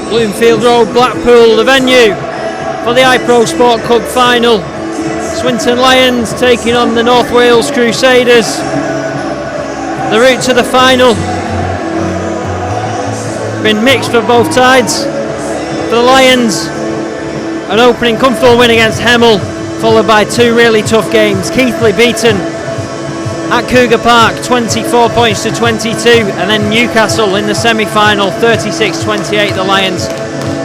Bloomfield Road, Blackpool, the venue for the ipro Sport Cup final. Swinton Lions taking on the North Wales Crusaders. The route to the final been mixed for both sides. For the Lions, an opening comfortable win against Hemel, followed by two really tough games. Keighley beaten at Cougar Park 24 points to 22, and then Newcastle in the semi-final 36-28. The Lions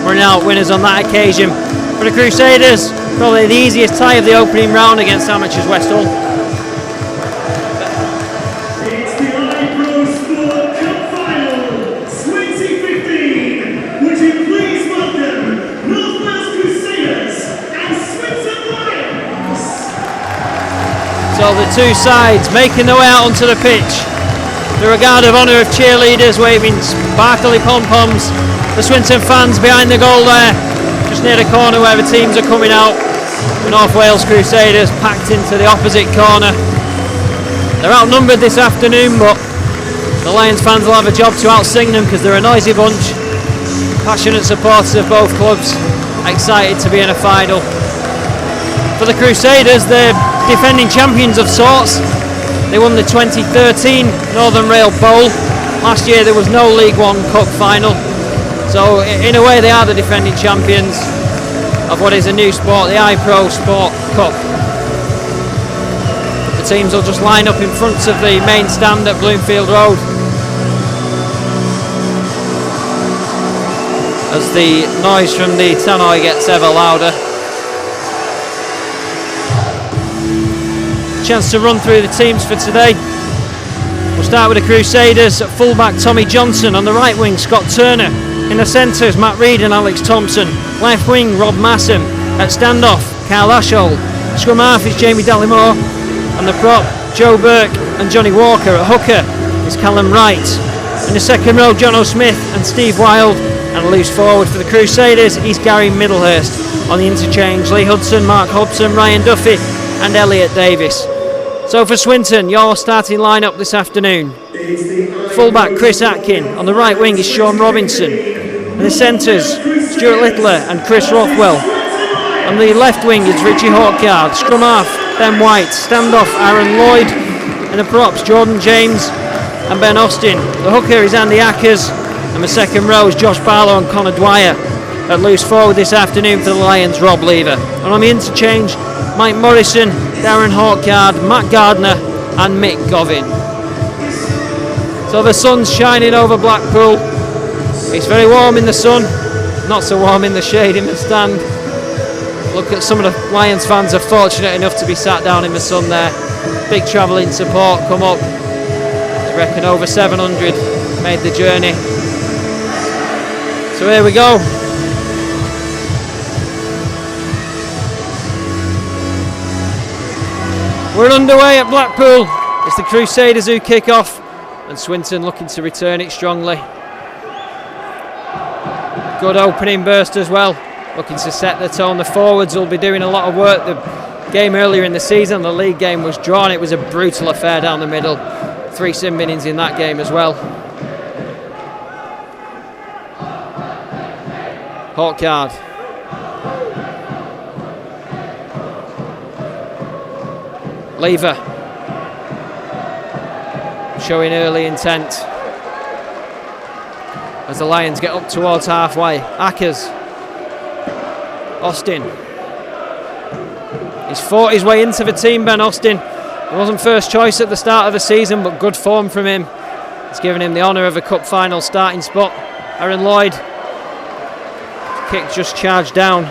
running out winners on that occasion. For the Crusaders, probably the easiest tie of the opening round against amateurs Westall. It's the ipro Sport Cup final 2015. Would you please welcome North Wales Crusaders and Swinton Lions? So the two sides making their way out onto the pitch. The regard of honour of cheerleaders waving sparkly pom-poms. The Swinton fans behind the goal there, just near the corner where the teams are coming out. The North Wales Crusaders packed into the opposite corner. They're outnumbered this afternoon, but the Lions fans will have a job to out-sing them because they're a noisy bunch. Passionate supporters of both clubs, excited to be in a final. For the Crusaders, they're defending champions of sorts. They won the 2013 Northern Rail Bowl. Last year there was no League One Cup final. So in a way they are the defending champions of what is a new sport, the ipro Sport Cup. The teams will just line up in front of the main stand at Bloomfield Road as the noise from the tannoy gets ever louder. Chance to run through the teams for today. We'll start with the Crusaders. At fullback Tommy Johnson, on the right wing Scott Turner, in the centres Matt Reid and Alex Thompson, left wing Rob Massam, at standoff Carl Ashold, scrum half is Jamie Dallimore, and the prop Joe Burke and Johnny Walker. At hooker is Callum Wright, in the second row John O'Smith and Steve Wild, and loose forward for the Crusaders is Gary Middlehurst. On the interchange Lee Hudson, Mark Hobson, Ryan Duffy and Elliot Davis. So for Swinton, your starting lineup this afternoon: fullback Chris Atkin, on the right wing is Sean Robinson, in the centres Stuart Littler and Chris Rothwell, on the left wing is Richie Hawkyard, scrum half Ben White, standoff Aaron Lloyd, and the props Jordan James and Ben Austin. The hooker is Andy Ackers, and the second row is Josh Barlow and Connor Dwyer. At loose forward this afternoon for the Lions, Rob Lever. And on the interchange, Mike Morrison, Darren Hawkyard, Matt Gardner and Mick Govin. So the sun's shining over Blackpool. It's very warm in the sun, not so warm in the shade in the stand. Look at some of the Lions fans are fortunate enough to be sat down in the sun there. Big travelling support come up. I reckon over 700 made the journey. So here we go. We're underway at Blackpool. It's the Crusaders who kick off, and Swinton looking to return it strongly. Good opening burst as well, looking to set the tone. The forwards will be doing a lot of work. The game earlier in the season, the league game, was drawn. It was a brutal affair down the middle. 3 sin binnings in that game as well. Hawkyard. Lever. Showing early intent as the Lions get up towards halfway. Ackers. Austin. He's fought his way into the team, Ben Austin. It wasn't first choice at the start of the season, but good form from him. It's given him the honour of a cup final starting spot. Aaron Lloyd. Kick just charged down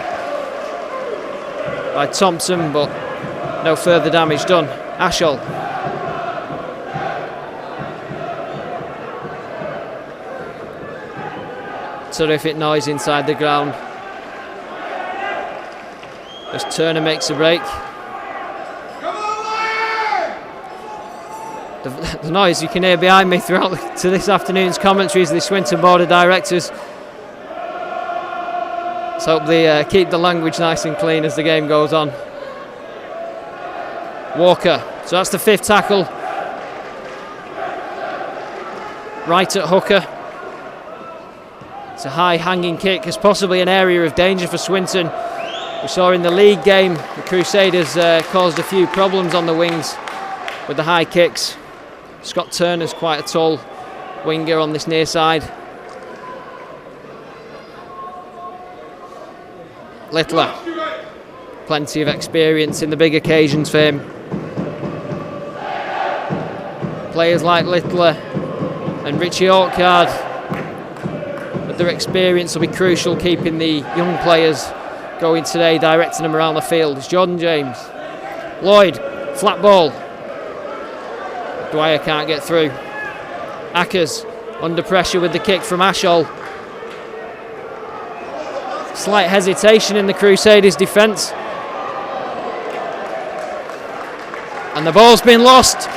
by Thompson, but no further damage done. Ashall. Terrific noise inside the ground as Turner makes a break. The noise you can hear behind me throughout to this afternoon's commentaries, the Swinton Board of Directors. Let's hope they keep the language nice and clean as the game goes on. Walker, so that's the 5th tackle. Right at hooker. It's a high hanging kick, it's possibly an area of danger for Swinton. We saw in the league game the Crusaders caused a few problems on the wings with the high kicks. Scott Turner's quite a tall winger on this near side. Littler, plenty of experience in the big occasions for him. Players like Littler and Richie Orchard, with their experience, will be crucial keeping the young players going today, directing them around the field. It's Jordan James. Lloyd, flat ball. Dwyer can't get through. Ackers under pressure with the kick from Ashall. Slight hesitation in the Crusaders' defence. And the ball's been lost.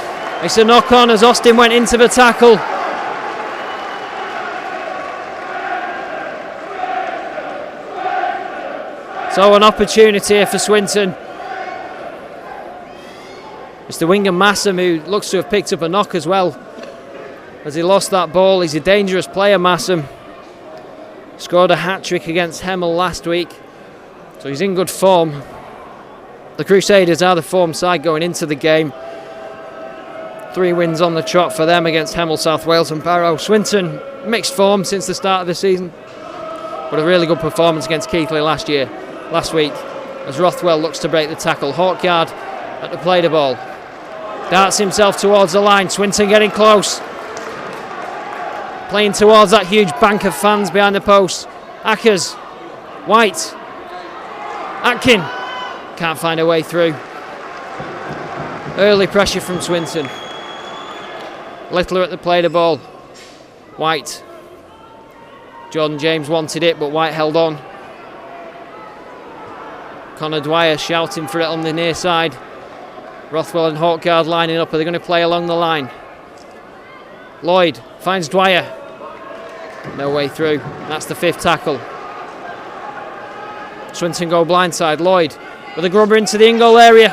It's a knock on as Austin went into the tackle. So an opportunity here for Swinton. It's the winger Massam who looks to have picked up a knock as well. As he lost that ball, he's a dangerous player, Massam. Scored a hat-trick against Hemel last week, so he's in good form. The Crusaders are the form side going into the game. 3 wins on the trot for them against Hemel, South Wales and Barrow. Swinton, mixed form since the start of the season, but a really good performance against Keighley last week, as Rothwell looks to break the tackle. Hawkyard at the play the ball. Darts himself towards the line. Swinton getting close. Playing towards that huge bank of fans behind the post. Ackers. White. Atkin. Can't find a way through. Early pressure from Swinton. Littler at the play the ball. White. Jordan James wanted it, but White held on. Connor Dwyer shouting for it on the near side. Rothwell and Hawkyard lining up. Are they going to play along the line? Lloyd finds Dwyer. No way through. That's the 5th tackle. Swinton go blindside. Lloyd with a grubber into the in-goal area.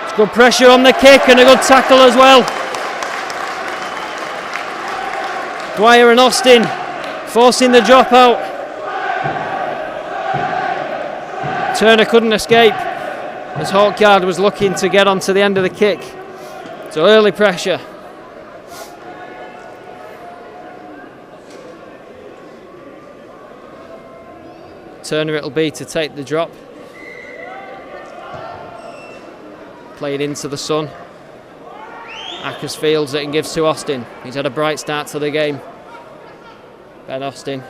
It's good pressure on the kick and a good tackle as well. Dwyer and Austin forcing the dropout. Turner couldn't escape as Hawkyard was looking to get onto the end of the kick. So early pressure. Turner it'll be to take the drop. Play it into the sun. Ackers fields it and gives to Austin. He's had a bright start to the game. Ben Austin,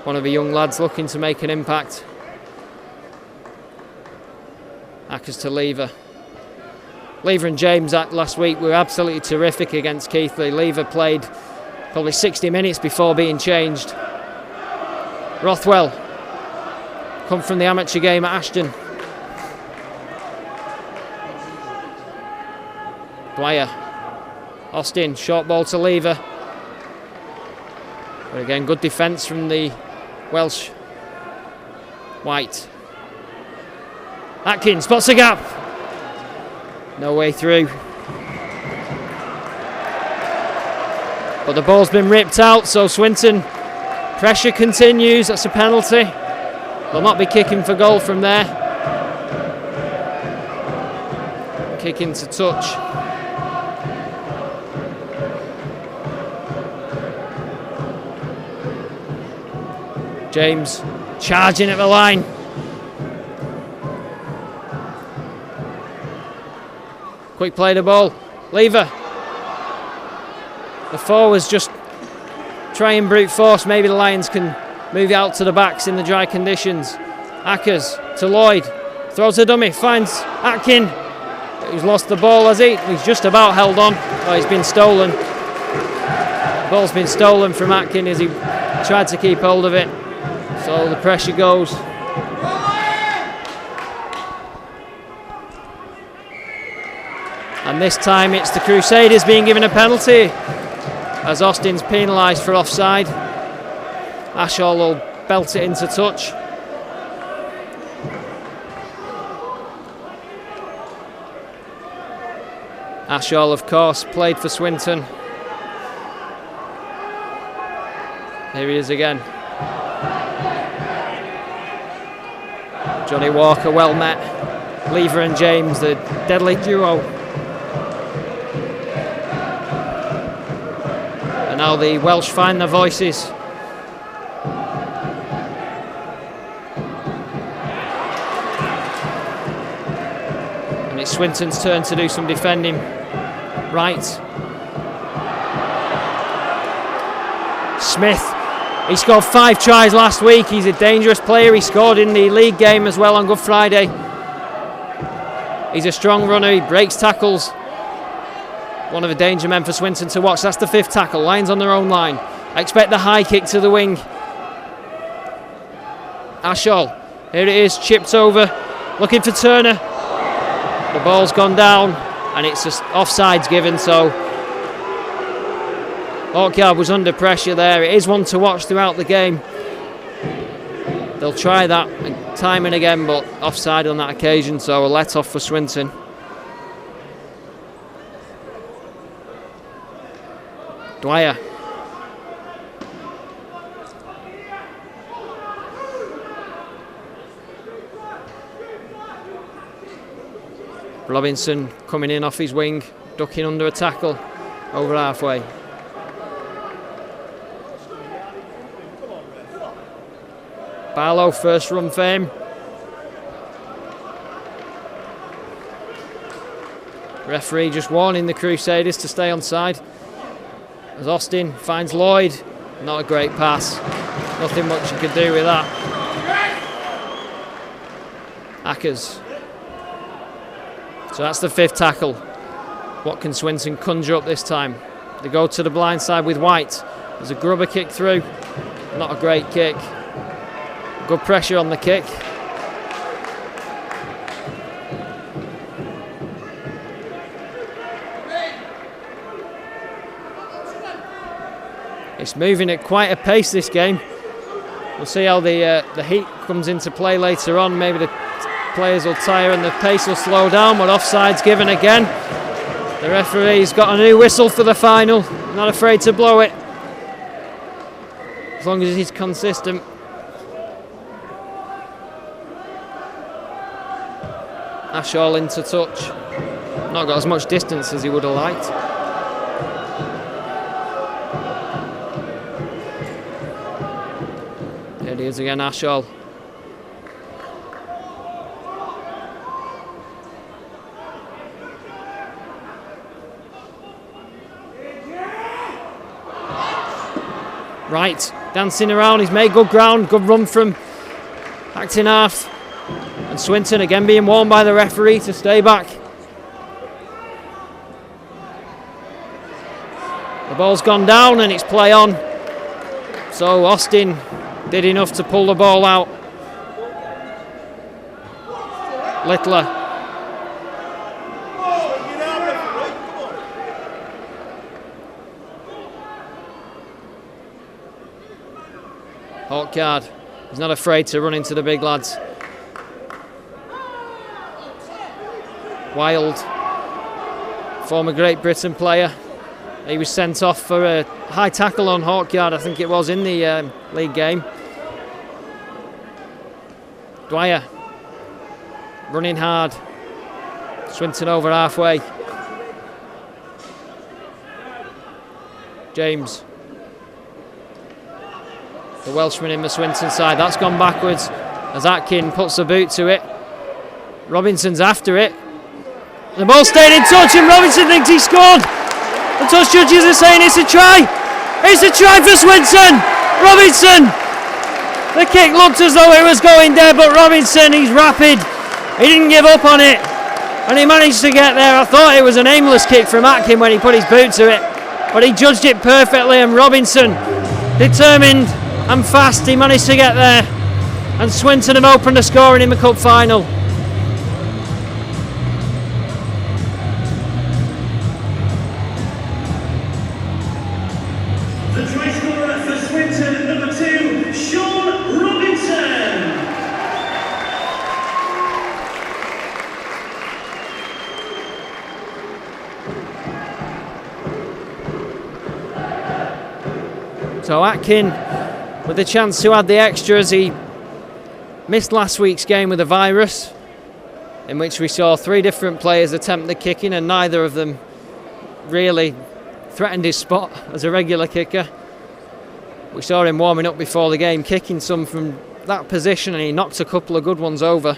one of the young lads looking to make an impact. Ackers to Lever. Lever and James last week were absolutely terrific against Keighley. Lever played probably 60 minutes before being changed. Rothwell, come from the amateur game at Ashton. Dwyer. Austin, short ball to Lever. But again, good defence from the Welsh. White. Atkins spots a gap. No way through. But the ball's been ripped out, so Swinton, pressure continues. That's a penalty. They'll not be kicking for goal from there. Kick into touch. James charging at the line. Quick play the ball. Lever. The forwards just try and brute force. Maybe the Lions can move it out to the backs in the dry conditions. Ackers to Lloyd. Throws a dummy. Finds Atkin. He's lost the ball, has he? He's just about held on. Oh, he's been stolen. The ball's been stolen from Atkin as he tried to keep hold of it. So the pressure goes. And this time it's the Crusaders being given a penalty as Austin's penalised for offside. Ashall will belt it into touch. Ashall, of course, played for Swinton. Here he is again. Johnny Walker, well met. Lever and James, the deadly duo. And now the Welsh find their voices. And it's Swinton's turn to do some defending. Right. Smith. He scored 5 tries last week. He's a dangerous player. He scored in the league game as well on Good Friday. He's a strong runner. He breaks tackles. One of the danger men for Swinton to watch. That's the 5th tackle. Lions on their own line. I expect the high kick to the wing. Ashall. Here it is. Chipped over. Looking for Turner. The ball's gone down. And it's just offsides given. So Hawkyard was under pressure there. It is one to watch throughout the game. They'll try that time and again, but offside on that occasion, so a let off for Swinton. Dwyer. Robinson coming in off his wing, ducking under a tackle, over halfway. Barlow, first run fame. Referee just warning the Crusaders to stay on side. As Austin finds Lloyd. Not a great pass. Nothing much you could do with that. Ackers. So that's the 5th tackle. What can Swinton conjure up this time? They go to the blind side with White. There's a grubber kick through. Not a great kick. Good pressure on the kick. It's moving at quite a pace, this game. We'll see how the heat comes into play later on. Maybe the players will tire and the pace will slow down, but offside's given again. The referee's got a new whistle for the final. Not afraid to blow it, as long as he's consistent. Ashall into touch. Not got as much distance as he would have liked. There it is again, Ashall. Right, dancing around, he's made good ground, good run from acting half. And Swinton again being warned by the referee to stay back. The ball's gone down and it's play on. So Austin did enough to pull the ball out. Littler. Hawkyard. He's not afraid to run into the big lads. Wild, former Great Britain player. He was sent off for a high tackle on Hawkyard, I think it was, in the league game. Dwyer, running hard. Swinton over halfway. James. The Welshman in the Swinton side. That's gone backwards as Atkin puts the boot to it. Robinson's after it. The ball stayed in touch and Robinson thinks he scored. The touch judges are saying it's a try. It's a try for Swinton. Robinson. The kick looked as though it was going dead, but Robinson, he's rapid. He didn't give up on it. And he managed to get there. I thought it was an aimless kick from Atkin when he put his boot to it. But he judged it perfectly, and Robinson, determined and fast, he managed to get there. And Swinton have opened the scoring in the cup final. The try scorer for Swinton, number 2, Sean Robinson. So Atkin with the chance to add the extra as he missed last week's game with a virus, in which we saw 3 different players attempt the kicking and neither of them really threatened his spot as a regular kicker. We saw him warming up before the game, kicking some from that position, and he knocked a couple of good ones over.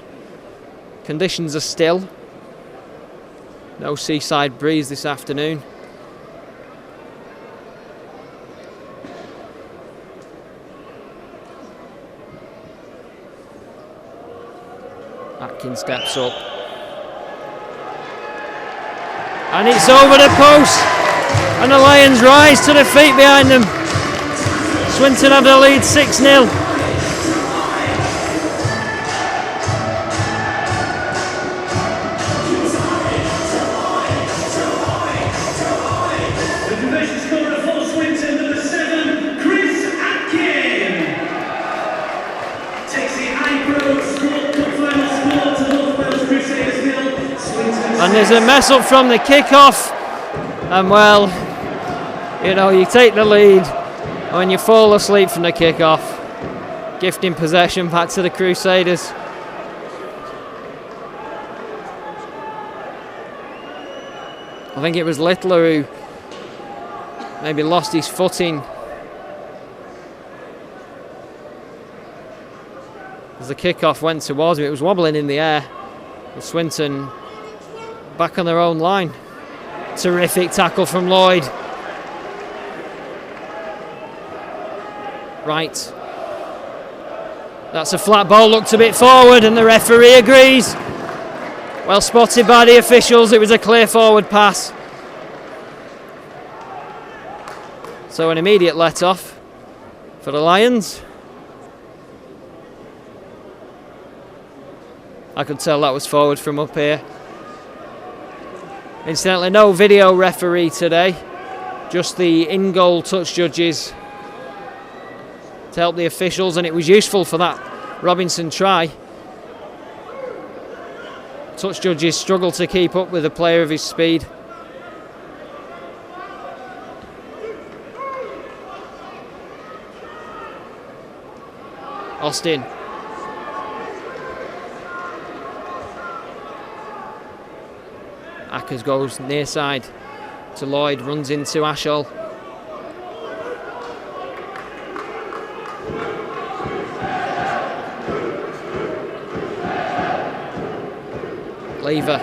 Conditions are still. No seaside breeze this afternoon. Atkins steps up. And it's over the post. And the Lions rise to the feet behind them. Swinton have the lead 6-0. The conversion scorer for Swinton, number 7, Chris Atkin. Takes the ipro Sport Cup final score to North Wales Crusaders 0. Swinton. And there's a mess up from the kick-off. And well, you know, you take the lead when you fall asleep from the kick-off, gifting possession back to the Crusaders. I think it was Littler who maybe lost his footing as the kick-off went towards him. It was wobbling in the air. With Swinton back on their own line. Terrific tackle from Lloyd. Right. That's a flat ball, looked a bit forward, and the referee agrees. Well spotted by the officials, it was a clear forward pass. So an immediate let-off for the Lions. I could tell that was forward from up here. Incidentally, no video referee today, just the in-goal touch judges to help the officials, and it was useful for that Robinson try. Touch judges struggle to keep up with a player of his speed. Austin. Ackers goes near side to Lloyd, runs into Ashall. Lever.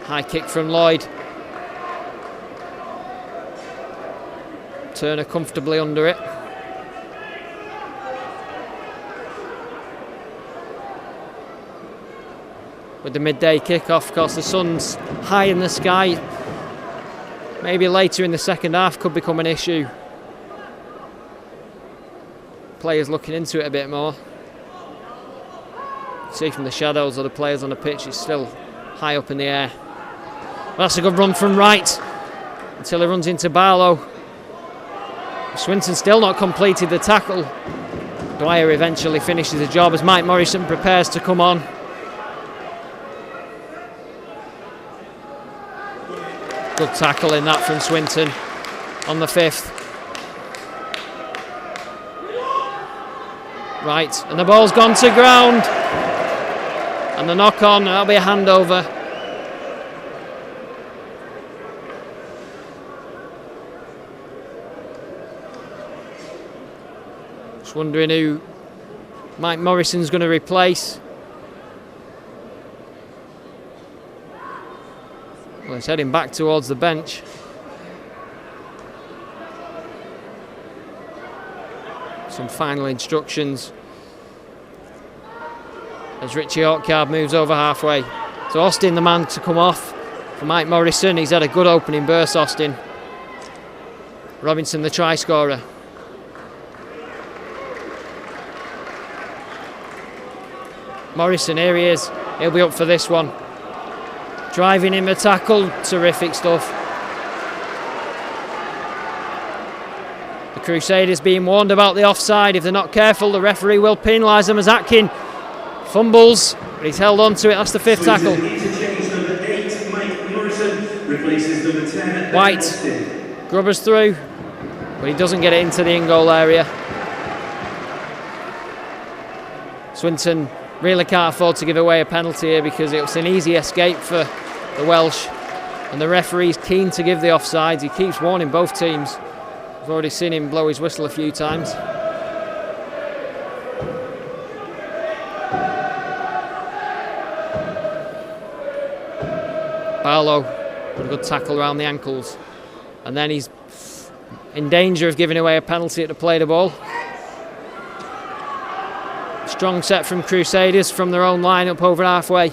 High kick from Lloyd. Turner comfortably under it. With the midday kick-off, of course, the sun's high in the sky. Maybe later in the second half could become an issue. Players looking into it a bit more. See from the shadows of the players on the pitch, it's still high up in the air. Well, that's a good run from Wright until he runs into Barlow. Swinton still not completed the tackle. Dwyer eventually finishes the job as Mike Morrison prepares to come on. Good tackle in that from Swinton on the 5th. Right, and the ball's gone to ground. And the knock on, that'll be a handover. Just wondering who Mike Morrison's going to replace. Well, he's heading back towards the bench. Some final instructions as Richie Orchard moves over halfway. So Austin, the man to come off for Mike Morrison. He's had a good opening burst, Austin. Robinson, the try scorer. Morrison, here he is. He'll be up for this one. Driving in the tackle, terrific stuff. The Crusaders being warned about the offside. If they're not careful, the referee will penalise them as Atkin fumbles, but he's held on to it. That's the 5th tackle. replaces number 10. White grubbers through, but he doesn't get it into the in-goal area. Swinton really can't afford to give away a penalty here because it's an easy escape for the Welsh, and the referee's keen to give the offsides. He keeps warning both teams. I've already seen him blow his whistle a few times. Barlow with a good tackle around the ankles, and then he's in danger of giving away a penalty at the play the ball. Strong set from Crusaders from their own line up over halfway.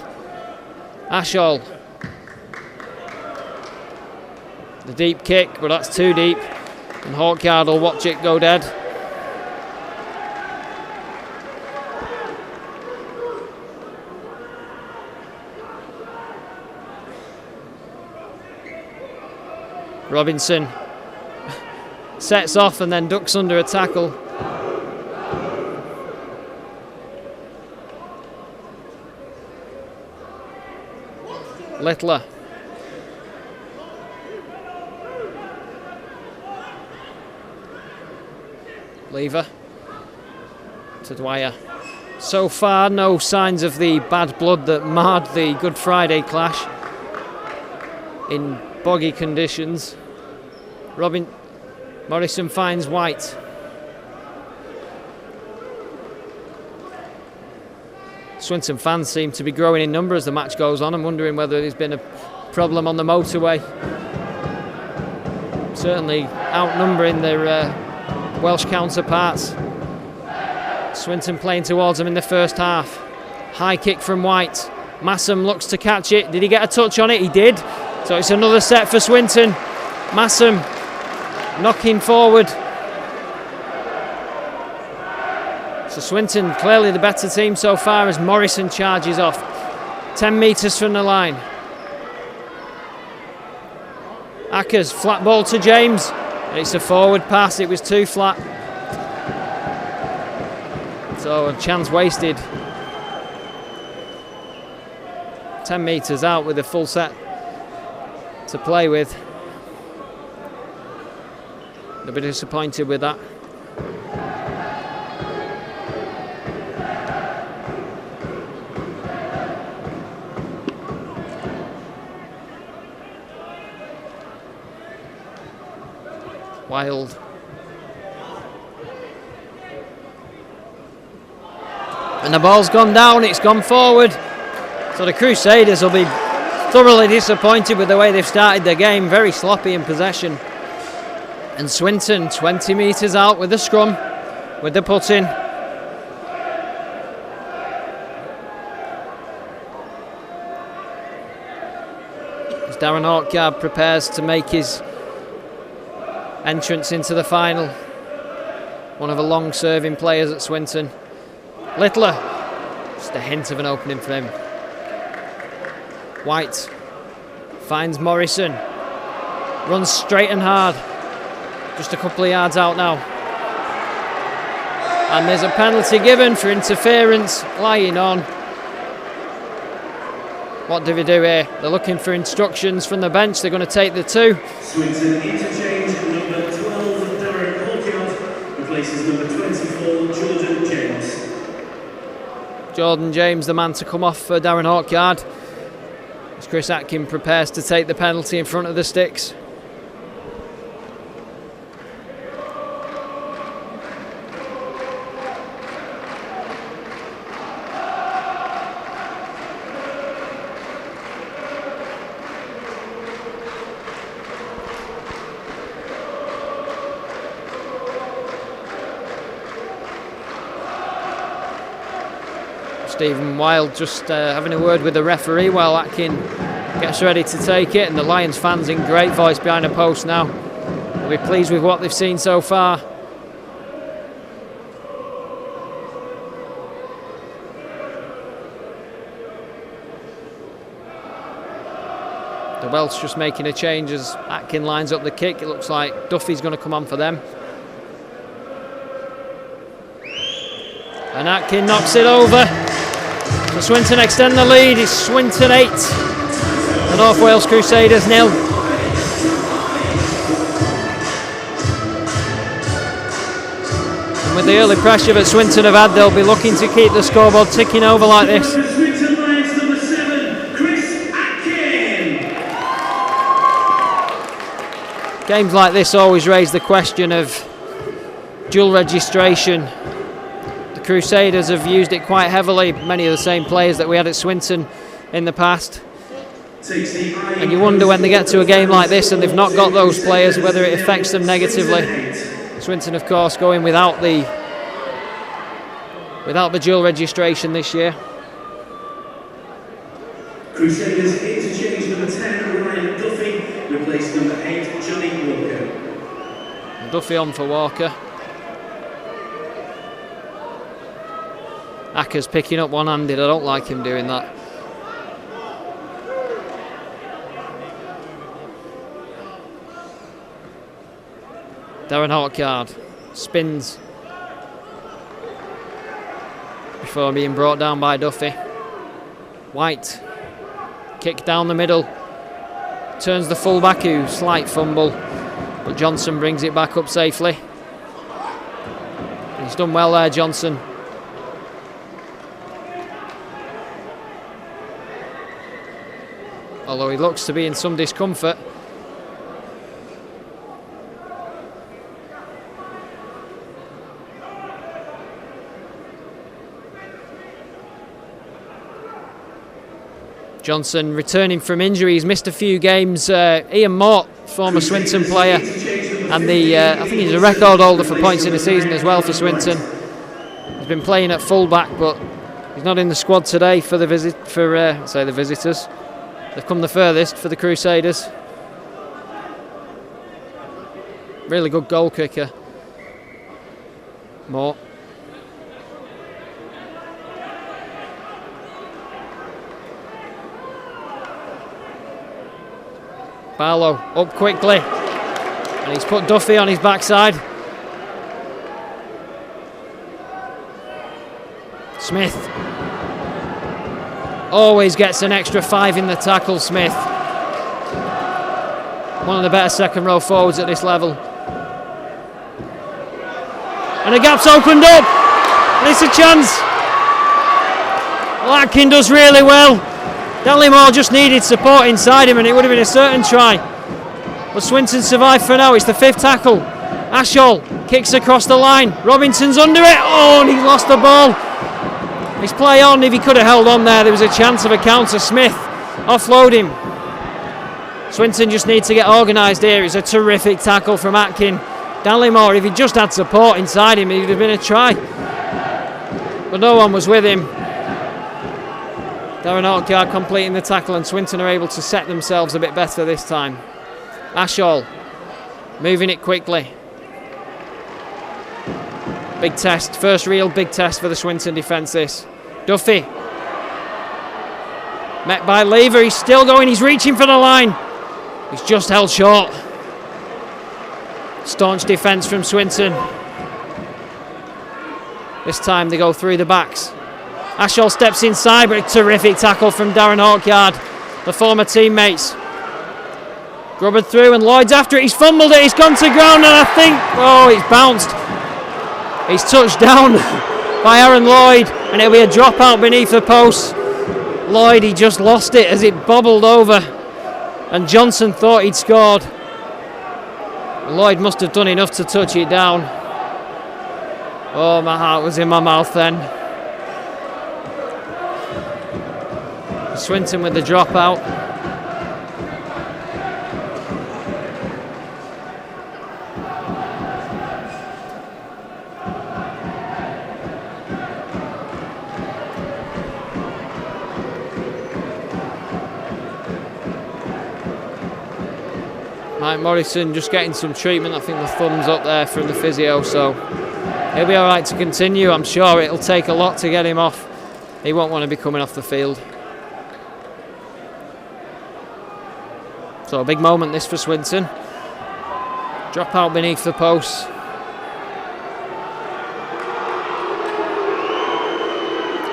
Ashall. The deep kick, but that's too deep, and Hawkyard will watch it go dead. Robinson sets off and then ducks under a tackle. Littler. Lever to Dwyer. So far, no signs of the bad blood that marred the Good Friday clash in boggy conditions. Morrison finds White. Swinton fans seem to be growing in number as the match goes on. I'm wondering whether there's been a problem on the motorway. Certainly outnumbering their Welsh counterparts. Swinton playing towards them in the first half. High kick from White. Massam looks to catch it. Did he get a touch on it? He did. So it's another set for Swinton. Massam knocking forward. So Swinton clearly the better team so far as Morrison charges off. 10 metres from the line. Ackers, flat ball to James. And it's a forward pass, it was too flat. So a chance wasted. 10 metres out with a full set to play with. A bit disappointed with that. Wild. And the ball's gone down, it's gone forward. So the Crusaders will be thoroughly disappointed with the way they've started the game. Very sloppy in possession. And Swinton 20 metres out with the scrum, with the put-in. As Darren Hawkyard prepares to make his entrance into the final. One of the long serving players at Swinton. Littler, just a hint of an opening for him. White finds Morrison, runs straight and hard, just a couple of yards out now. And there's a penalty given for interference, lying on. What do we do here? They're looking for instructions from the bench. They're going to take the two. Swinton interchange, number 12 Darren Hawkyard replaces number 24 Jordan James. Jordan James, the man to come off for Darren Hawkyard, as Chris Atkin prepares to take the penalty in front of the sticks. Stephen Wild just having a word with the referee while Atkin gets ready to take it, and the Lions fans in great voice behind the post now. They'll be pleased with what they've seen so far. The Welsh just making a change as Atkin lines up the kick. It looks like Duffy's going to come on for them. And Atkin knocks it over. So Swinton extend the lead. It's Swinton 8. The North Wales Crusaders 0. with the early pressure that Swinton have had, they'll be looking to keep the scoreboard ticking over like this. Swinton Lions, number 7, Chris Atkin. Games like this always raise the question of dual registration. The Crusaders have used it quite heavily, many of the same players that we had at Swinton in the past. And you wonder when they get to a game like this and they've not got those players, whether it affects them negatively. Swinton, of course, going without the dual registration this year. Crusaders interchange number 10, Ryan Duffy, replaced number 8, Johnny Walker. Duffy on for Walker. Acker's picking up one-handed. I don't like him doing that. Darren Hawkyard spins before being brought down by Duffy. White, kick down the middle, turns the full-back, who slight fumble, but Johnson brings it back up safely. He's done well there, Johnson. Although he looks to be in some discomfort. Johnson returning from injury. He's missed a few games. Ian Mort, former Swinton player, and I think he's a record holder for points in the season as well for Swinton. He's been playing at full-back, but he's not in the squad today for the visitors. They've come the furthest for the Crusaders. Really good goal kicker, Mort. Barlow up quickly, and he's put Duffy on his backside. Smith always gets an extra 5 in the tackle. Smith, one of the better second row forwards at this level. And the gap's opened up, and it's a chance. Atkin does really well. Dallimore just needed support inside him and it would have been a certain try. But Swinton survived for now. It's the 5th tackle. Ashall kicks across the line. Robinson's under it. Oh, and he lost the ball. His play on. If he could have held on there was a chance of a counter. Smith offload him. Swinton just needs to get organised here. It's a terrific tackle from Atkin. Dallimore, if he just had support inside him, it would have been a try. But no one was with him. Darren Hawkyard completing the tackle, and Swinton are able to set themselves a bit better this time. Ashall moving it quickly. Big test, first real big test for the Swinton defence this. Duffy met by Lever, he's still going, he's reaching for the line. He's just held short. Staunch defence from Swinton. This time they go through the backs. Ashall steps inside, but a terrific tackle from Darren Hawkyard, the former teammates. Grubbered through and Lloyd's after it, he's fumbled it, he's gone to ground, and I think, he's bounced. He's touched down by Aaron Lloyd, and it'll be a dropout beneath the post. Lloyd, he just lost it as it bobbled over, and Johnson thought he'd scored. Lloyd must have done enough to touch it down. Oh, my heart was in my mouth then. Swinton with the dropout. Mike Morrison just getting some treatment. I think the thumb's up there from the physio, so he'll be alright to continue. I'm sure it'll take a lot to get him off. He won't want to be coming off the field. So a big moment this for Swinton. Drop out beneath the post.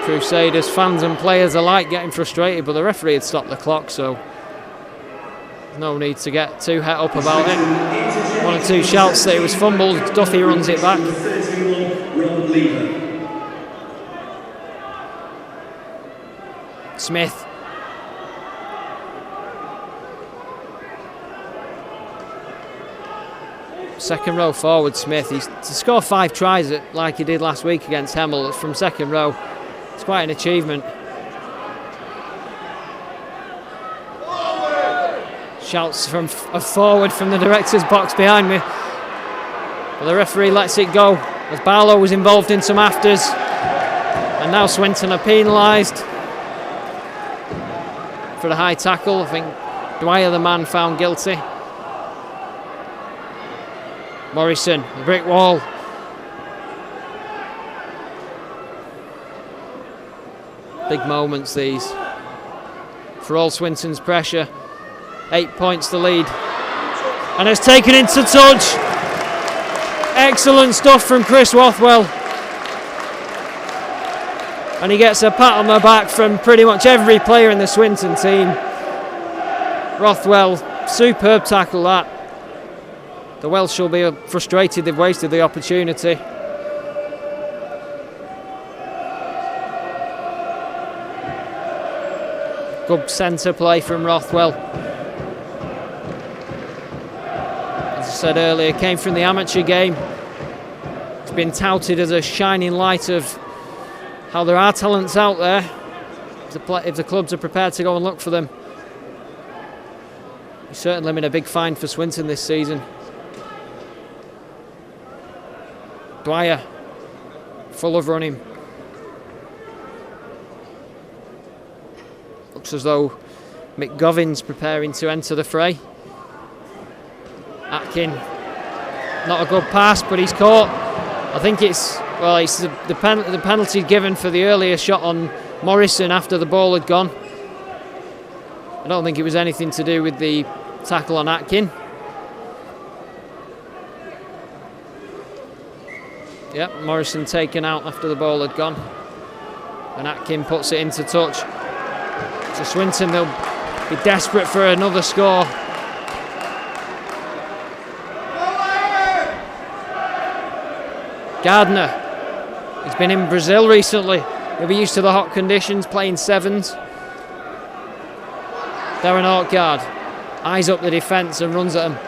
Crusaders fans and players alike getting frustrated, but the referee had stopped the clock, so there's no need to get too het up about it. 1 or 2 shouts that it was fumbled. Duffy runs it back. lever. Smith. Second row forward, Smith. He's to score 5 tries like he did last week against Hemel from second row. It's quite an achievement. Shouts from a forward from the director's box behind me. But the referee lets it go as Barlow was involved in some afters. And now Swinton are penalised for the high tackle. I think Dwyer, the man, found guilty. Morrison, the brick wall. Big moments these. For all Swinton's pressure. 8 points to lead. And it's taken into touch. Excellent stuff from Chris Rothwell. And he gets a pat on the back from pretty much every player in the Swinton team. Rothwell, superb tackle that. The Welsh will be frustrated they've wasted the opportunity. Good centre play from Rothwell. As I said earlier, came from the amateur game. It's been touted as a shining light of how there are talents out there if the clubs are prepared to go and look for them. He's certainly been a big find for Swinton this season. Dwyer, full of running. Looks as though McGovin's preparing to enter the fray. Atkin, not a good pass, but he's caught. I think it's the penalty given for the earlier shot on Morrison after the ball had gone. I don't think it was anything to do with the tackle on Atkin. Yep, Morrison taken out after the ball had gone. And Atkin puts it into touch. So Swinton, they'll be desperate for another score. Gardner, he's been in Brazil recently. He'll be used to the hot conditions, playing sevens. Darren Ortgard eyes up the defence and runs at him.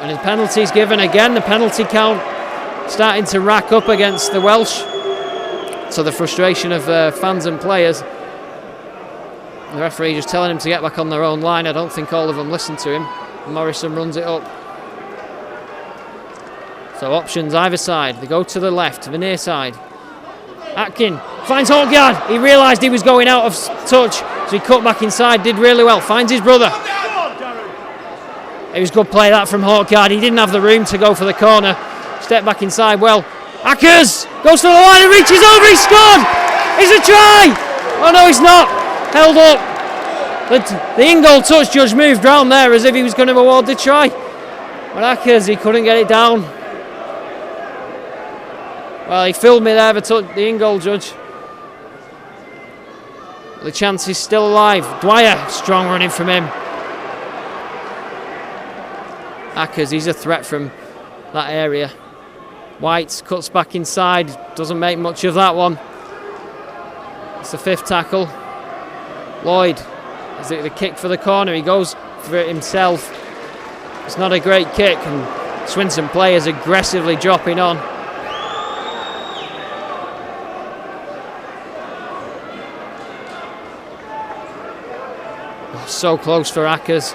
And his penalty's given again. The penalty count starting to rack up against the Welsh, to the frustration of fans and players. The referee just telling him to get back on their own line. I don't think all of them listen to him. Morrison runs it up. So options either side. They go to the left, to the near side. Atkin finds Holgard. He realised he was going out of touch, so he cut back inside, did really well. Finds his brother. It was good play that from Hawkard. He didn't have the room to go for the corner. Step back inside well. Ackers goes to the line and reaches over. He scored. It's a try. Oh no, he's not. Held up. The in-goal touch judge moved round there as if he was going to award the try. But Ackers, he couldn't get it down. Well, he filled me there, the in-goal judge. The chance is still alive. Dwyer, strong running from him. Ackers, he's a threat from that area. White cuts back inside, doesn't make much of that one. It's the 5th tackle. Lloyd, is it the kick for the corner? He goes for it himself. It's not a great kick, and Swinton players aggressively dropping on. So close for Ackers.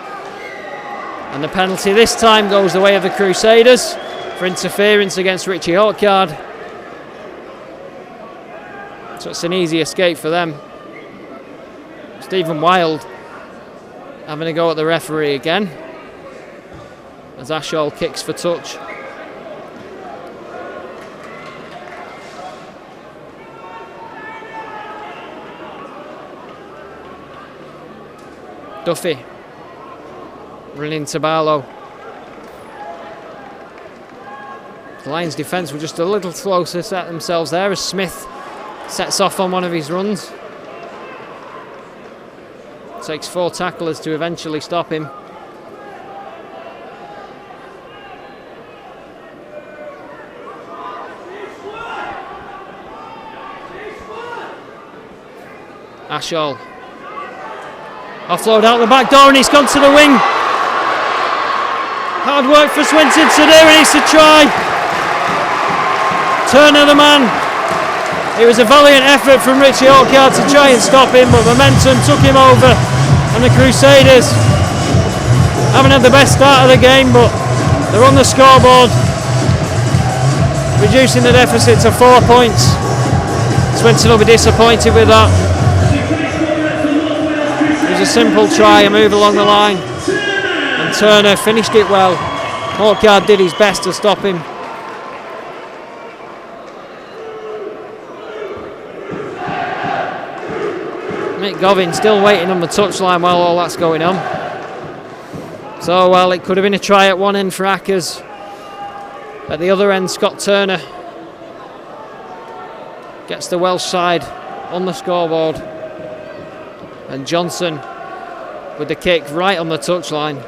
And the penalty this time goes the way of the Crusaders for interference against Richie Hawkard. So it's an easy escape for them. Stephen Wild having a go at the referee again as Ashall kicks for touch. Duffy running to Barlow. The Lions' defence were just a little slow to set themselves there as Smith sets off on one of his runs. Takes 4 tacklers to eventually stop him. Ashall. Offload out the back door and he's gone to the wing. Hard work for Swinton to do, and he's to try. Turner the man. It was a valiant effort from Richie Hawkyard to try and stop him, but momentum took him over, and the Crusaders haven't had the best start of the game, but they're on the scoreboard, reducing the deficit to 4 points. Swinton will be disappointed with that. It was a simple try, a move along the line, and Turner finished it well. Hawkyard did his best to stop him. Mick Govin still waiting on the touchline while all that's going on. So, well, it could have been a try at one end for Ackers. At the other end, Scott Turner gets the Welsh side on the scoreboard. And Johnson with the kick right on the touchline.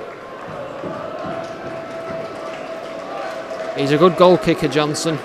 He's a good goal kicker, Johnson.